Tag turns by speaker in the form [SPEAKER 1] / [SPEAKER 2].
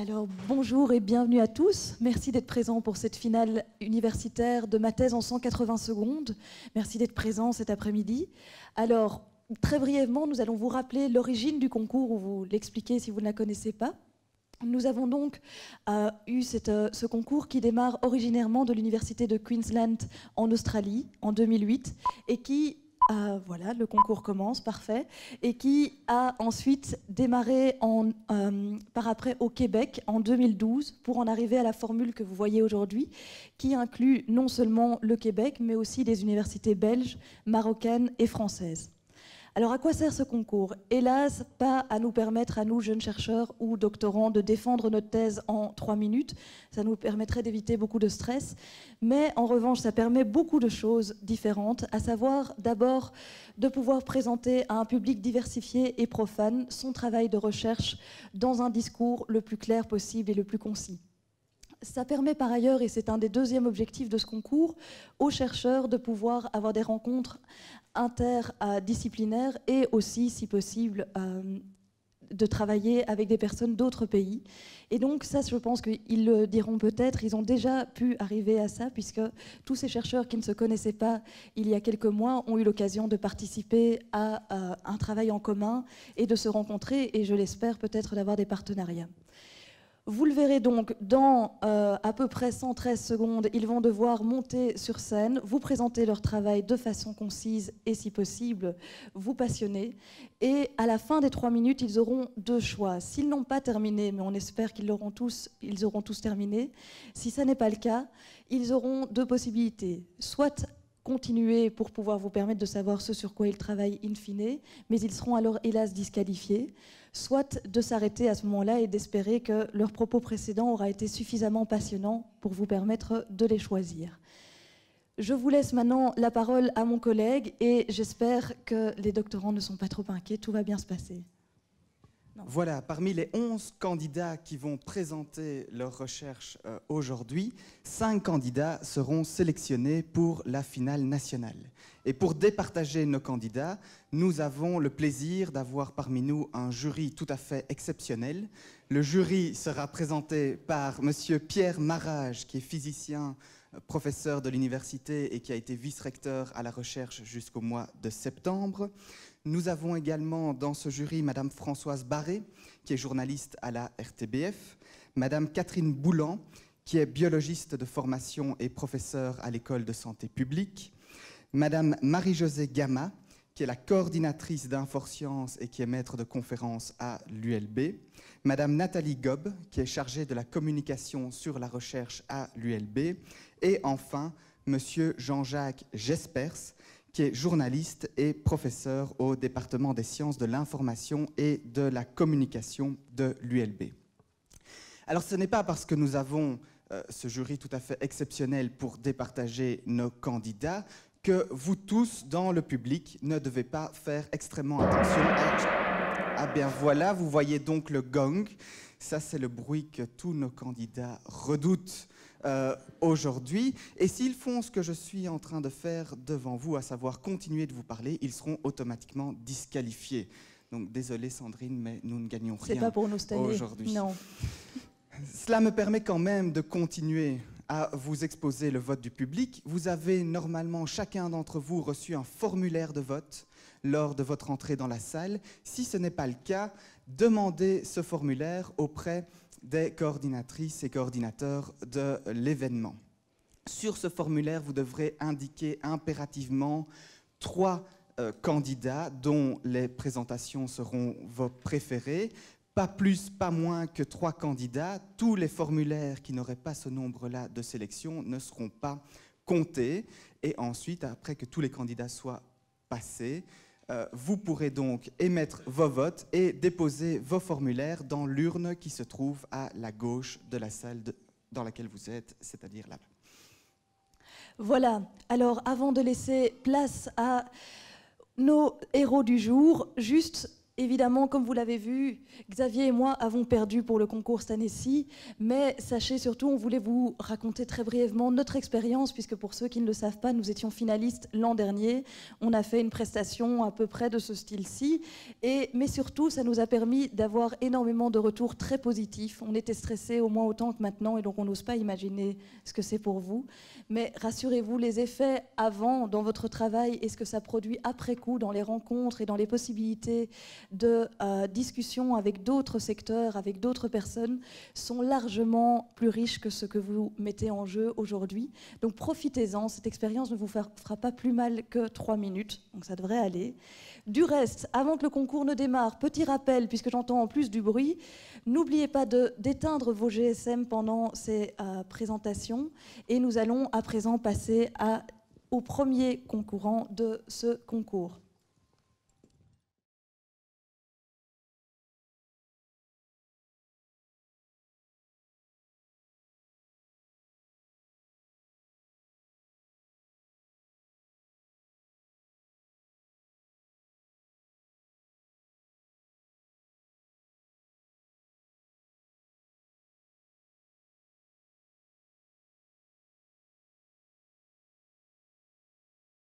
[SPEAKER 1] Alors bonjour et bienvenue à tous. Merci d'être présents pour cette finale universitaire de ma thèse en 180 secondes. Merci d'être présents cet après-midi. Alors très brièvement, nous allons vous rappeler l'origine du concours ou vous l'expliquer si vous ne la connaissez pas. Nous avons donc eu ce concours qui démarre originairement de l'université de Queensland en Australie en 2008 et qui, voilà, le concours commence, parfait, et qui a ensuite démarré par après au Québec en 2012 pour en arriver à la formule que vous voyez aujourd'hui qui inclut non seulement le Québec mais aussi des universités belges, marocaines et françaises. Alors à quoi sert ce concours? Hélas, pas à nous permettre, à nous, jeunes chercheurs ou doctorants, de défendre notre thèse en 3 minutes. Ça nous permettrait d'éviter beaucoup de stress. Mais en revanche, ça permet beaucoup de choses différentes, à savoir d'abord de pouvoir présenter à un public diversifié et profane son travail de recherche dans un discours le plus clair possible et le plus concis. Ça permet par ailleurs, et c'est un des deuxièmes objectifs de ce concours, aux chercheurs de pouvoir avoir des rencontres interdisciplinaires et aussi, si possible, de travailler avec des personnes d'autres pays. Et donc ça, je pense qu'ils le diront peut-être, ils ont déjà pu arriver à ça, puisque tous ces chercheurs qui ne se connaissaient pas il y a quelques mois ont eu l'occasion de participer à un travail en commun et de se rencontrer, et je l'espère peut-être d'avoir des partenariats. Vous le verrez donc, dans à peu près 113 secondes, ils vont devoir monter sur scène, vous présenter leur travail de façon concise et, si possible, vous passionner. Et à la fin des 3 minutes, ils auront 2 choix. S'ils n'ont pas terminé, mais on espère qu'ils auront tous terminé, si ça n'est pas le cas, ils auront 2 possibilités. Soit continuer pour pouvoir vous permettre de savoir ce sur quoi ils travaillent in fine, mais ils seront alors hélas disqualifiés, soit de s'arrêter à ce moment-là et d'espérer que leur propos précédent aura été suffisamment passionnant pour vous permettre de les choisir. Je vous laisse maintenant la parole à mon collègue et j'espère que les doctorants ne sont pas trop inquiets, tout va bien se passer.
[SPEAKER 2] Voilà, parmi les 11 candidats qui vont présenter leur recherche aujourd'hui, 5 candidats seront sélectionnés pour la finale nationale. Et pour départager nos candidats, nous avons le plaisir d'avoir parmi nous un jury tout à fait exceptionnel. Le jury sera présenté par monsieur Pierre Marage, qui est physicien, professeur de l'université et qui a été vice-recteur à la recherche jusqu'au mois de septembre. Nous avons également dans ce jury Madame Françoise Barré, qui est journaliste à la RTBF, Madame Catherine Boulan, qui est biologiste de formation et professeure à l'École de santé publique, Madame Marie-Josée Gama, qui est la coordinatrice d'Inforsciences et qui est maître de conférences à l'ULB, Madame Nathalie Gob, qui est chargée de la communication sur la recherche à l'ULB, et enfin Monsieur Jean-Jacques Jespers, qui est journaliste et professeur au département des sciences de l'information et de la communication de l'ULB. Alors ce n'est pas parce que nous avons ce jury tout à fait exceptionnel pour départager nos candidats que vous tous dans le public ne devez pas faire extrêmement attention à... Ah bien voilà, vous voyez donc le gong. Ça c'est le bruit que tous nos candidats redoutent aujourd'hui. Et s'ils font ce que je suis en train de faire devant vous, à savoir continuer de vous parler, ils seront automatiquement disqualifiés. Donc désolé Sandrine, mais nous ne gagnons rien
[SPEAKER 1] pas pour nous cette année.
[SPEAKER 2] Aujourd'hui.
[SPEAKER 1] Non.
[SPEAKER 2] Cela me permet quand même de continuer à vous exposer le vote du public. Vous avez normalement, chacun d'entre vous, reçu un formulaire de vote lors de votre entrée dans la salle. Si ce n'est pas le cas, demandez ce formulaire auprès des coordinatrices et coordinateurs de l'événement. Sur ce formulaire, vous devrez indiquer impérativement 3 candidats dont les présentations seront vos préférés. Pas plus, pas moins que 3 candidats. Tous les formulaires qui n'auraient pas ce nombre-là de sélection ne seront pas comptés. Et ensuite, après que tous les candidats soient passés, vous pourrez donc émettre vos votes et déposer vos formulaires dans l'urne qui se trouve à la gauche de la salle dans laquelle vous êtes, c'est-à-dire là-bas.
[SPEAKER 1] Voilà, alors avant de laisser place à nos héros du jour, juste Évidemment, comme vous l'avez vu, Xavier et moi avons perdu pour le concours cette année-ci, mais sachez surtout, on voulait vous raconter très brièvement notre expérience, puisque pour ceux qui ne le savent pas, nous étions finalistes l'an dernier. On a fait une prestation à peu près de ce style-ci, mais surtout, ça nous a permis d'avoir énormément de retours très positifs. On était stressés au moins autant que maintenant, et donc on n'ose pas imaginer ce que c'est pour vous. Mais rassurez-vous, les effets avant dans votre travail et ce que ça produit après coup dans les rencontres et dans les possibilités de discussion avec d'autres secteurs, avec d'autres personnes, sont largement plus riches que ce que vous mettez en jeu aujourd'hui. Donc profitez-en, cette expérience ne vous fera pas plus mal que 3 minutes, donc ça devrait aller. Du reste, avant que le concours ne démarre, petit rappel, puisque j'entends en plus du bruit, n'oubliez pas d'éteindre vos GSM pendant ces présentations, et nous allons à présent passer au premier concourant de ce concours.